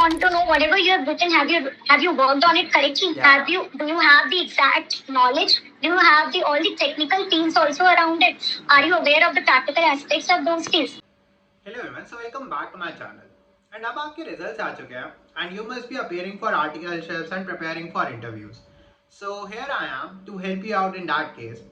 want to know whatever you have written, have you worked on it correctly? Yeah. Do you have the exact knowledge? Do you have the all the technical teams also around it? Are you aware of the practical aspects of those skills? Hello everyone, so welcome back to my channel. And अब आपके results आ चुके हैं and you must be appearing for articleships and preparing for interviews. So here I am to help you out in that case.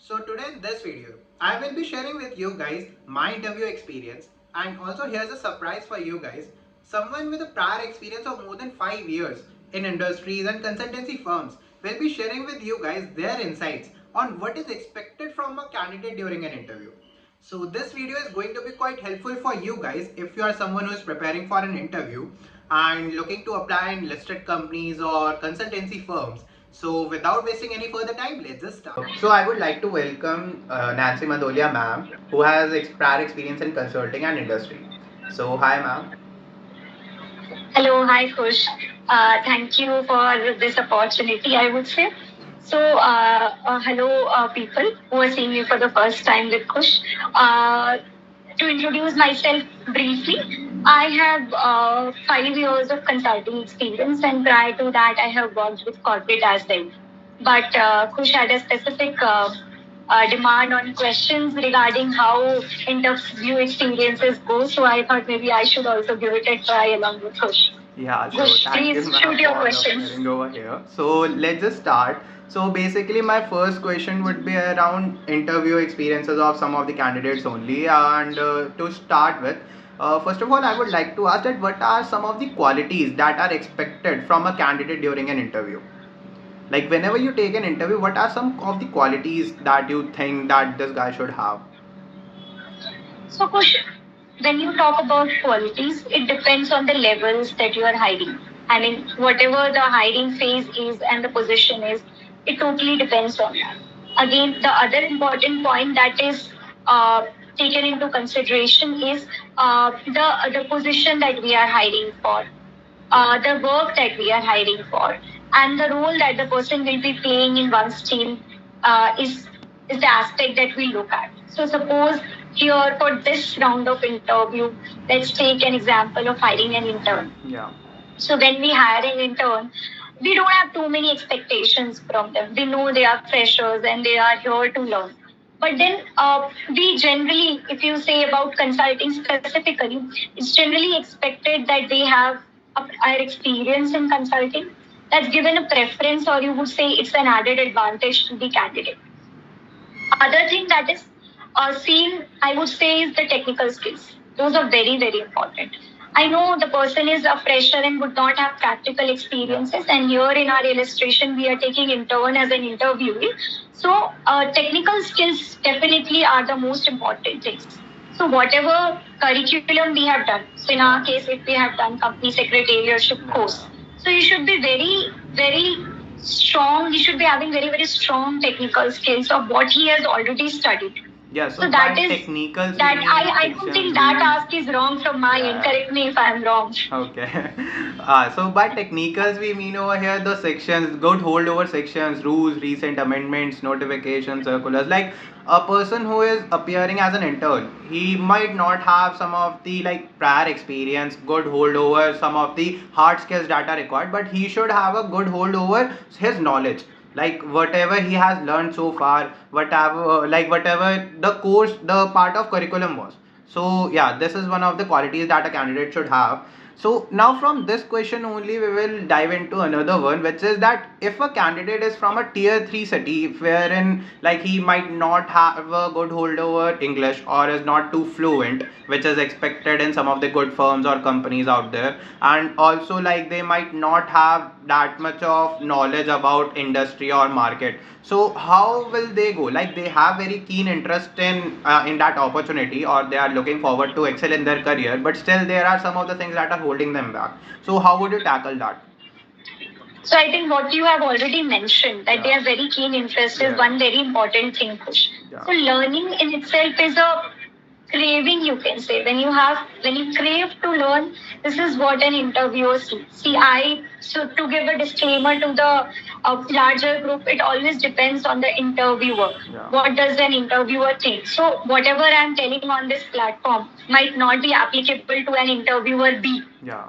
So today in this video, I will be sharing with you guys my interview experience, and also here's a surprise for you guys. Someone with a prior experience of more than 5 years in industries and consultancy firms will be sharing with you guys their insights on what is expected from a candidate during an interview. So this video is going to be quite helpful for you guys if you are someone who is preparing for an interview and looking to apply in listed companies or consultancy firms. So without wasting any further time, let's just start. So I would like to welcome Nancy Mandholia ma'am, who has prior experience in consulting and industry. So hi ma'am. Hello, hi Khush. Thank you for this opportunity, I would say. So, hello, people who are seeing me for the first time with Khush. To introduce myself briefly, I have 5 years of consulting experience, and prior to that, I have worked with corporate as well. But Khush had a specific demand on questions regarding how interview experiences go, so I thought maybe I should also give it a try along with Khush. Yeah, so Khush, thank you please ma'am shoot your for questions. appearing over here. So let's just start. So basically my first question would be around interview experiences of some of the candidates only, and to start with, first of all I would like to ask that what are some of the qualities that are expected from a candidate during an interview? Like whenever you take an interview, what are some of the qualities that you think that this guy should have? So, Kush, when you talk about qualities, it depends on the levels that you are hiring. I mean, whatever the hiring phase is and the position is, it totally depends on that. Again, the other important point that is taken into consideration is the position that we are hiring for, the work that we are hiring for, and the role that the person will be playing in one's team is the aspect that we look at. So suppose here for this round of interview, let's take an example of hiring an intern. Yeah. So when we hire an intern, we don't have too many expectations from them. We know they are freshers and they are here to learn. But then we generally, if you say about consulting specifically, it's generally expected that they have a experience in consulting. That's given a preference, or you would say it's an added advantage to the candidate. Other thing that is seen, I would say, is the technical skills. Those are very, very important. I know the person is a fresher and would not have practical experiences. And here in our illustration, we are taking intern as an interviewee. So technical skills definitely are the most important things. So whatever curriculum we have done, so in our case, if we have done company secretariatship course, so you should be very, very strong. He should be having very, very strong technical skills of what he has already studied. Yeah, so that is technical that I don't think that ask is wrong from my end. Correct me if I'm wrong. Okay. So by technicals we mean over here the sections, good holdover sections, rules, recent amendments, notifications, circulars. Like a person who is appearing as an intern, he might not have some of the like prior experience, good holdover, some of the hard skills that are required, but he should have a good holdover his knowledge, like whatever he has learned so far, whatever the course, the part of curriculum was. So yeah, this is one of the qualities that a candidate should have. So now from this question only we will dive into another one, which is that if a candidate is from a tier 3 city wherein like he might not have a good hold over English or is not too fluent, which is expected in some of the good firms or companies out there, and also like they might not have that much of knowledge about industry or market. So how will they go? Like they have very keen interest in that opportunity, or they are looking forward to excel in their career, but still there are some of the things that are holding them back. So how would you tackle that? So I think what you have already mentioned, that they are very keen interest is one very important thing, Khush. So learning in itself is a craving, you can say. When you crave to learn, this is what an interviewer sees. So to give a disclaimer to the larger group, it always depends on the interviewer. What does an interviewer think? So whatever I'm telling on this platform might not be applicable to an interviewer B. Yeah.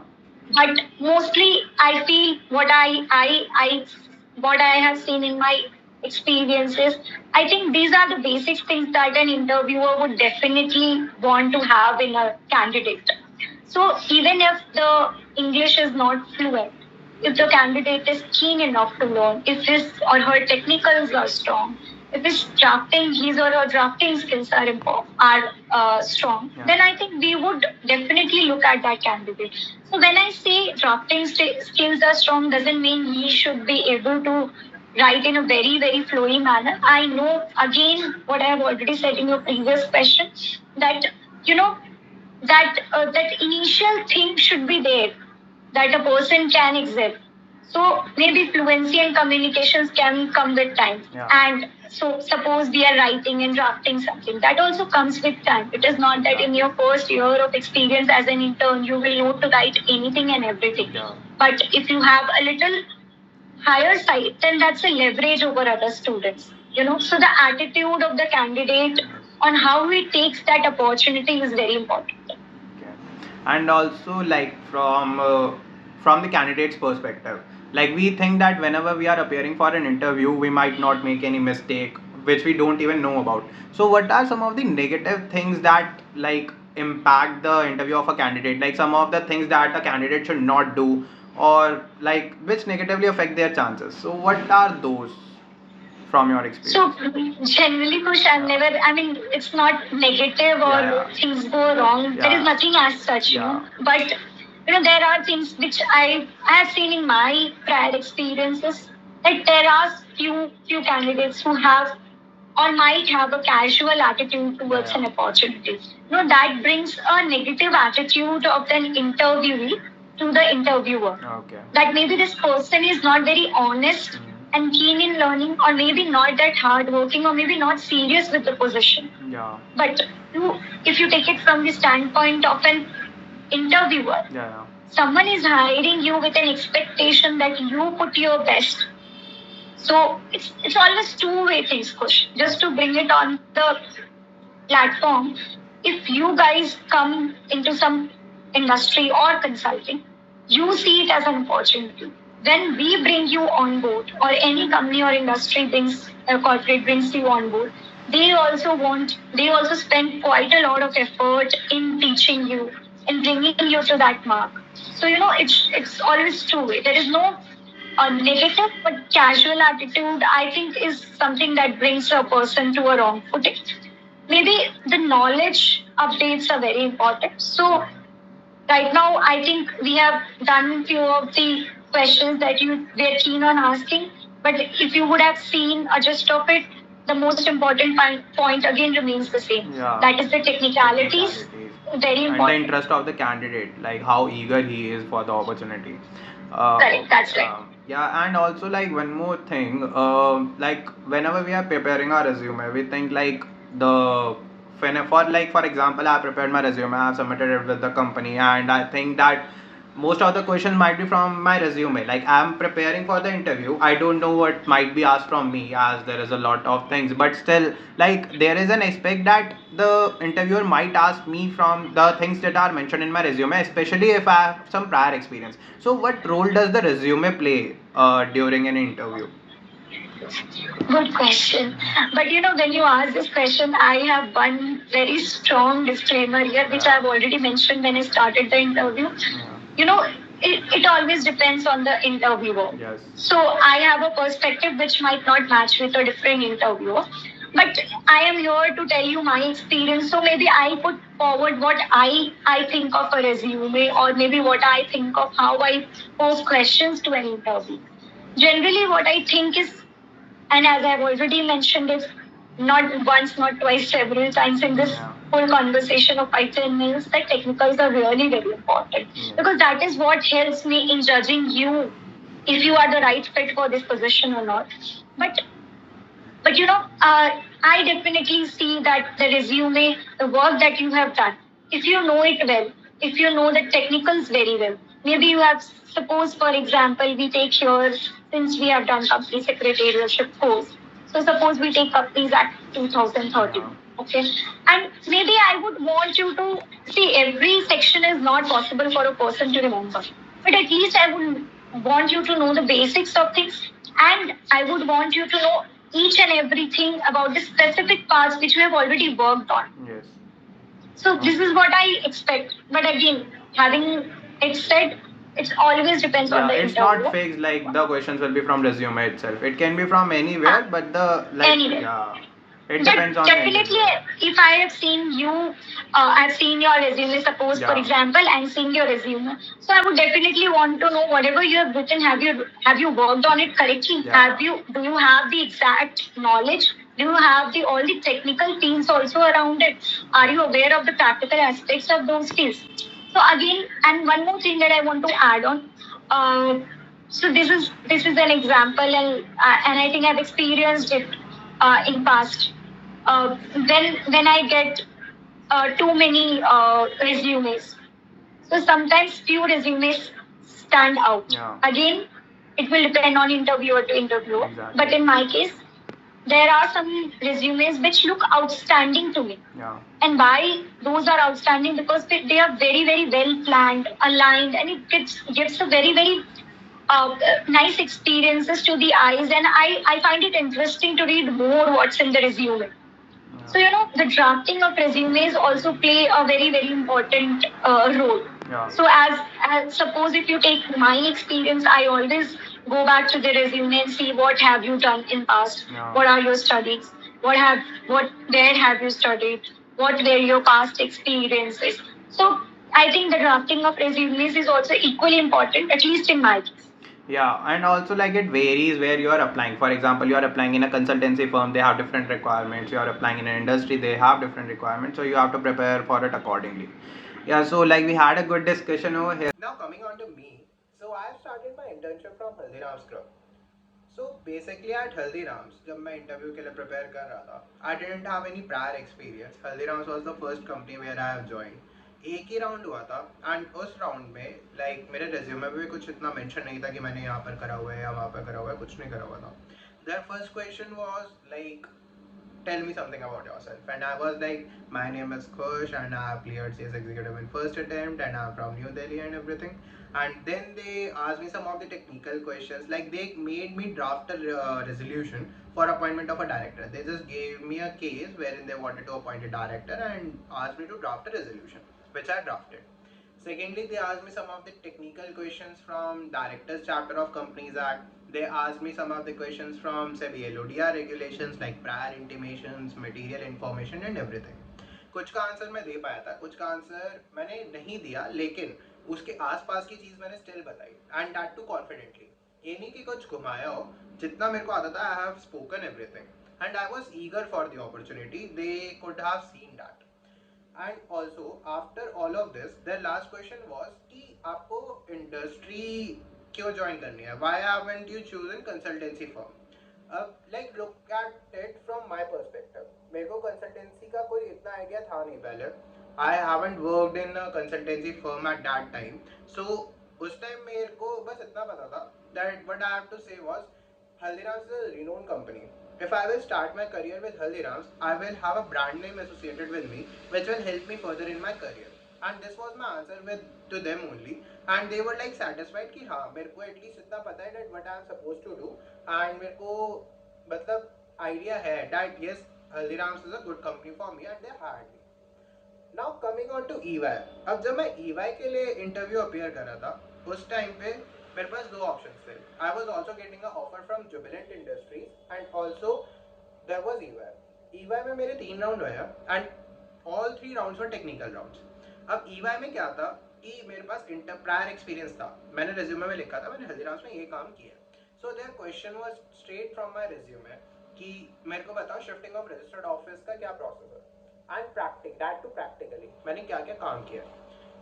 But mostly I feel what I have seen in my experiences, I think these are the basic things that an interviewer would definitely want to have in a candidate. So even if the English is not fluent, if the candidate is keen enough to learn, if his or her technicals are strong, if his or her drafting skills are strong, Yeah. then I think we would definitely look at that candidate. So when I say drafting skills are strong, doesn't mean he should be able to write in a very flowy manner. I know again what I have already said in your previous question, that you know that initial thing should be there, that a person can exist. So maybe fluency and communications can come with time. Yeah. And so suppose we are writing and drafting something, that also comes with time. It is not that in your first year of experience as an intern you will know to write anything and everything. Yeah. But if you have a little higher side, then that's a leverage over other students. So the attitude of the candidate on how he takes that opportunity is very important. Okay. And also, like from the candidate's perspective, like we think that whenever we are appearing for an interview, we might not make any mistake which we don't even know about. So, what are some of the negative things that like impact the interview of a candidate? Like some of the things that a candidate should not do, or like which negatively affect their chances. So, what are those from your experience? So generally, Khush, I mean, it's not negative or things go wrong. There is nothing as such, But there are things which I have seen in my prior experiences, that there are few candidates who have or might have a casual attitude towards an opportunity. That brings a negative attitude of an interviewee to the interviewer. Okay. That maybe this person is not very honest and keen in learning, or maybe not that hardworking, or maybe not serious with the position. Yeah. But if you take it from the standpoint of an interviewer, someone is hiring you with an expectation that you put your best. So it's always two-way things, Khush. Just to bring it on the platform, if you guys come into some industry or consulting, you see it as an opportunity. When we bring you on board, or any company or industry brings a corporate brings you on board, they also spend quite a lot of effort in teaching you, in bringing you to that mark. So it's always two-way. There is no negative, but casual attitude, I think, is something that brings a person to a wrong footing. Maybe the knowledge updates are very important. So right now, I think we have done few of the questions that you were keen on asking. But if you would have seen a gist of it, the most important point again remains the same. Yeah. That is the technicalities. Very important. And the interest of the candidate, like how eager he is for the opportunity. Correct, that's right. Yeah, and also like one more thing, like whenever we are preparing our resume, we think like the for example, I prepared my resume, I have submitted it with the company, and I think that most of the questions might be from my resume. Like I'm preparing for the interview, I don't know what might be asked from me, as there is a lot of things, but still, like there is an aspect that the interviewer might ask me from the things that are mentioned in my resume, especially if I have some prior experience. So what role does the resume play during an interview? Good question. But when you ask this question, I have one very strong disclaimer here, which I've already mentioned when I started the interview. It always depends on the interviewer. Yes. So I have a perspective which might not match with a different interviewer. But I am here to tell you my experience. So maybe I put forward what I think of a resume, or maybe what I think of how I pose questions to an interview. Generally, what I think is, and as I've already mentioned, is not once, not twice, several times in this whole conversation of 5-10 minutes, that technicals are really very important. Because that is what helps me in judging you, if you are the right fit for this position or not. But I definitely see that the resume, the work that you have done, if you know it well, if you know the technicals very well, maybe you have, suppose for example, we take here, since we have done company secretarialship course. So suppose we take Companies Act 2013. Okay. And maybe I would want you to see, every section is not possible for a person to remember. but at least I would want you to know the basics of things, and I would want you to know each and everything about the specific parts which we have already worked on. Yes. So this is what I expect. But again, having it said, it always depends on Yeah, the it's interview. not fixed like the questions will be from resume itself. It can be from anywhere, but the like Anywhere. yeah, it But depends on the definitely, interviewer. if I have seen you, I've seen your resume, suppose for Yeah. example, and seeing your resume, so I would definitely want to know whatever you have written. Have you worked on it correctly? Yeah. Do you have the exact knowledge? Do you have the all the technical fields also around it? Are you aware of the practical aspects of those fields? So again, and one more thing that I want to add on. So this is an example, and I think I've experienced it in past. When I get too many resumes, so sometimes few resumes stand out. Yeah. Again, it will depend on interviewer to interviewer. Exactly. But in my case, there are some resumes which look outstanding to me. Yeah. And why those are outstanding? Because they are very, very well planned, aligned, and it gives a very, very nice experiences to the eyes. And I find it interesting to read more what's in the resume. So, the drafting of resumes also play a very, very important role. Yeah. So, as suppose if you take my experience, I always go back to the resume and see what have you done in past, Yeah. what are your studies, where have you studied, what were your past experiences. So, I think the drafting of resumes is also equally important, at least in my case. Yeah, and also like it varies where you are applying. For example, you are applying in a consultancy firm, they have different requirements. You are applying in an industry, they have different requirements. So you have to prepare for it accordingly. Yeah, so like we had a good discussion over here. Now coming on to me. So I started my internship from Haldiram's Club. So basically at Haldiram's, जब मैं interview के लिए prepare कर रहा था, I didn't have any prior experience. Haldiram's was the first company where I have joined. एक ही round हुआ था एंड उस राउंड में लाइक मेरे रेज्यूमे में भी कुछ इतना मेंशन नहीं था कि मैंने यहाँ पर करा हुआ है या वहाँ पर करा हुआ है, कुछ नहीं करा हुआ था. Their first question was like, tell me something about yourself. And I was like, my name is Khush and I have cleared CS executive in first attempt and I'm from New Delhi and everything. And then they asked me some of the technical questions, like they made me draft a resolution for appointment of a director. They just gave me a case wherein they wanted to appoint a director and asked me to draft a resolution, which I drafted. Secondly, they asked me some of the technical questions from Directors Chapter of Companies Act. They asked me some of the questions from SEBI LODR regulations like prior intimations, material information and everything. कुछ का answer मैं दे पाया था, कुछ का answer मैंने नहीं दिया, लेकिन उसके आसपास की चीज मैंने स्टिल बताई एंड दैट टू कॉन्फिडेंटली. ये नहीं कि कुछ घुमाया हो, जितना मेरे को आता था I have spoken everything and I was eager for the opportunity. They could have seen that. And also after all of this their last question was कि आपको इंडस्ट्री क्यों ज्वाइन करनी है, why haven't you chosen consultancy firm. अब like look at it from my perspective. मेरे को consultancy का कोई इतना आइडिया था नहीं पहले. I haven't worked in a consultancy firm at that time. So उस टाइम मेरे को बस इतना पता था that what I have to say was Haldiram's is a renowned company. If I will start my career with Haldiram's, I will have a brand name associated with me, which will help me further in my career. And this was my answer with to them only. And they were like satisfied कि हाँ मेरे को at least इतना पता है that what I am supposed to do. And मेरे को मतलब idea है that yes Haldiram's is a good company for me and they hired me. Now coming on to EY. अब जब मैं EY के लिए इंटरव्यू अपियर कर रहा था उस टाइम पे मेरे पास दो ऑप्शन थे. I was also getting a offer from Jubilant Industries and also there was EY में मेरे 3 राउंड हुए and all 3 rounds were technical rounds. अब EY में क्या था कि मेरे पास प्रायर एक्सपीरियंस था. मैंने रेज्यूमे में लिखा था मैंने हल्दीराम्स में ये काम किया. So there question was straight from my resume कि मेरे को बताओ शिफ्टिंग ऑफ रजिस्टर्ड ऑफिस का क्या प्रोसेस है एंड दैट टू प्रैक्टिकली मैंने क्या क्या काम किया.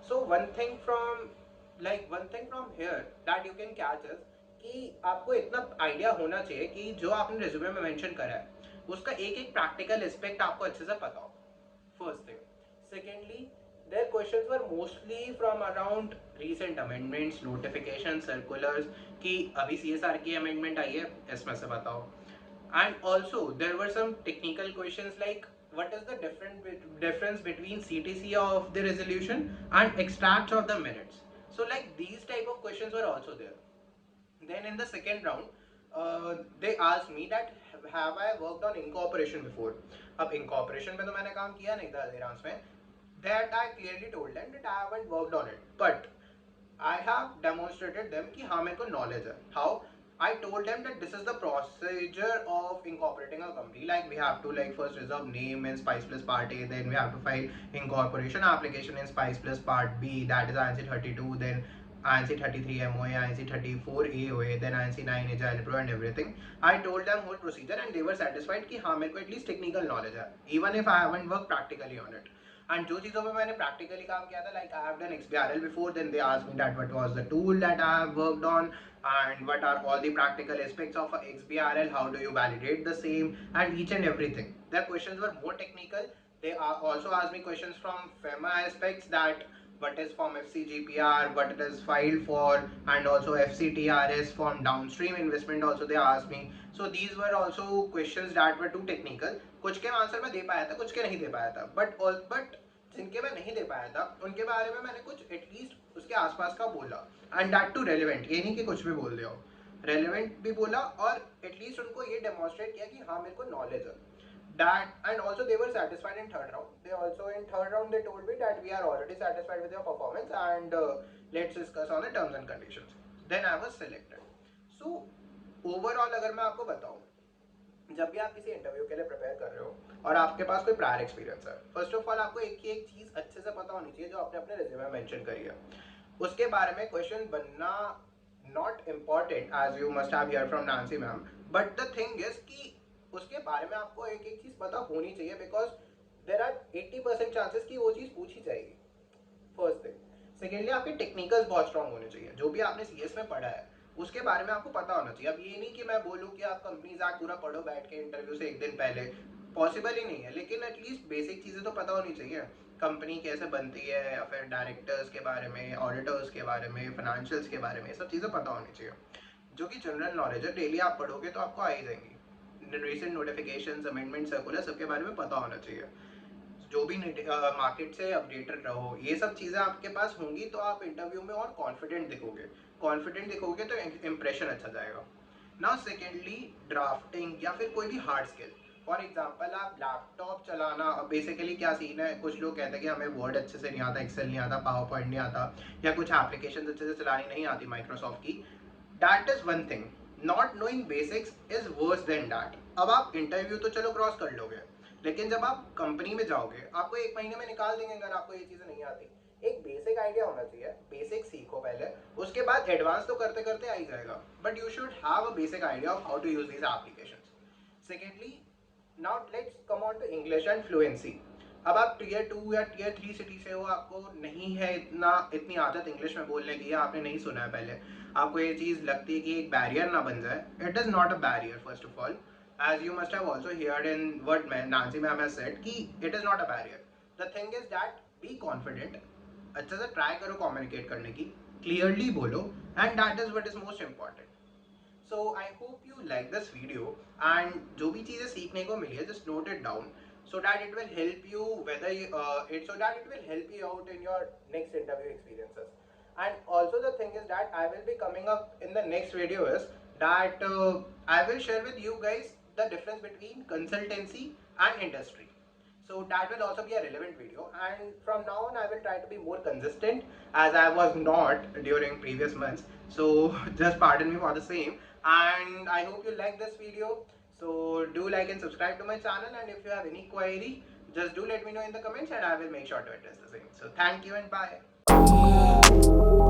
So one thing from here that you can catch is कि आपको इतना आइडिया होना चाहिए कि जो आपने रिज्यूमे में मेंशन करा है उसका एक एक प्रैक्टिकल एस्पेक्ट आपको अच्छे से पता हो. First thing. Secondly, their questions were mostly from around recent amendments, notifications, circulars कि अभी CSR की amendment आई है इसमें से बताओ. And also there were some technical questions like what is the difference between CTC of the resolution and extracts of the minutes. So like these type of questions questions were also there. Then in the second round, they asked me that have I worked on incorporation before. अब incorporation में तो मैंने काम किया नहीं था हल्दीराम्स में. That I clearly told them that I haven't worked on it, but I have demonstrated them कि हाँ मेरे को knowledge है. How? I told them that this is the procedure of incorporating a company. Like we have to like first reserve name in Spice Plus Part A, then we have to file incorporation application in Spice Plus Part B, that is INC 32, then INC 33 MOA, INC 34 AOA, then INC 9 Agile Pro and everything. I told them whole procedure and they were satisfied कि हाँ मेरे को at least technical knowledge है, even if I haven't worked practically on it. And जो चीज़ों पे मैंने practically काम किया था, like I have done XBRL before, then they asked me that what was the tool that I have worked on and what are all the practical aspects of a XBRL, how do you validate the same, and each and everything. Their questions were more technical. They also asked me questions from FEMA aspects, that what is form FCGPR, what it is filed for, and also FCTRS form downstream investment also they asked me. So these were also questions that were too technical. कुछ के answer मैं दे पाया था, कुछ के नहीं दे पाया था, but जिनके मैं नहीं दे पाया था उनके बारे में मैंने कुछ एटलीस्ट उसके आसपास का बोला, एंड दैट टू रेलिवेंट. ये नहीं कि कुछ भी बोल दिया हो, रेलिवेंट भी बोला और एटलीस्ट उनको ये डेमोन्स्ट्रेट किया कि हाँ मेरे को नॉलेज है. That, and also they were satisfied in third round. They also in third round they told me that we are already satisfied with your performance and let's discuss on the terms and conditions. Then I was selected. So overall अगर मैं आपको बताऊं, जब भी आप किसी interview के लिए प्रिपेयर कर रहे हो और आपके पास कोई प्रायर एक्सपीरियंस है, फर्स्ट ऑफ ऑल आपको एक चीज अच्छे से पता होनी चाहिए जो आपने अपने रिज्यूमे में मेंशन करी है. उसके बारे में क्वेश्चन बनना not important as you must have hear from Nancy ma'am, but the thing is कि उसके बारे में आपको एक चीज पता होनी चाहिए, बिकॉज देर आर 80% चांसेस कि वो चीज पूछी जाएगी. First thing. सेकेंडली आपके टेक्निकल्स बहुत स्ट्रांग होने चाहिए. जो भी आपने सीएस में पढ़ा है उसके बारे में आपको पता होना चाहिए. अब ये नहीं कि मैं बोलूँ कि आप कंपनीज एक्ट पूरा पढ़ो बैठ के इंटरव्यू से एक दिन पहले, पॉसिबल ही नहीं है, लेकिन एटलीस्ट बेसिक चीज़ें तो पता होनी चाहिए. कंपनी कैसे बनती है, या फिर डायरेक्टर्स के बारे में, ऑडिटर्स के बारे में, फाइनेंशियल्स के बारे में, सब चीज़ें पता होनी चाहिए. जो कि जनरल नॉलेज है, डेली आप पढ़ोगे तो आपको आ ही जाएंगी. रिसेंट नोटिफिकेशंस, अमेंडमेंट, सर्कुलर, सबके बारे में पता होना चाहिए. जो भी मार्केट से अपडेटेड रहो, ये सब चीज़ें आपके पास होंगी तो आप इंटरव्यू में और कॉन्फिडेंट दिखोगे तो इम्प्रेशन अच्छा जाएगा. नाउ सेकेंडली, ड्राफ्टिंग या फिर कोई भी हार्ड स्किल. फॉर एग्जाम्पल आप लैपटॉप चलाना, बेसिकली क्या सीन है, कुछ लोग कहते हैं कि हमें वर्ड अच्छे से नहीं आता, एक्सेल नहीं आता, पावर पॉइंट नहीं आता, या कुछ एप्लीकेशन अच्छे से चलानी नहीं आती माइक्रोसॉफ्ट की. That is one thing. Not knowing basics is worse than that. अब आप इंटरव्यू तो चलो क्रॉस कर लोगे, लेकिन जब आप कंपनी में जाओगे आपको 1 महीने में निकाल देंगे अगर आपको ये चीज़ें नहीं आती. एक बेसिक आइडिया होना चाहिए, बेसिक सीखो पहले, उसके बाद एडवांस तो करते करते आ ही जाएगा, but you should have a basic idea of how to use these applications. Secondly, now let's come on to English and fluency. अब आप टियर 2 या टियर 3 सिटी से हो, आपको नहीं है इतनी आदत इंग्लिश में बोलने की, आपने नहीं सुना है पहले, आपको ये चीज़ लगती है कि एक बैरियर ना बन जाए. It is not a barrier. First of all, as you must have also heard in what Nancy ma'am has said कि it is not a barrier. The thing is that be confident, अच्छे से try करो communicate करने की, clearly बोलो, and that is what is most important. So I hope you like this video, and जो भी चीज़ें सीखने को मिली है just note it down so that it will help you whether so that it will help you out in your next interview experiences. And also the thing is that I will be coming up in the next video is that I will share with you guys the difference between consultancy and industry. So that will also be a relevant video, and from now on I will try to be more consistent as I was not during previous months. So just pardon me for the same, and I hope you like this video. So do like and subscribe to my channel, and if you have any query, just do let me know in the comments and I will make sure to address the same. So thank you and bye.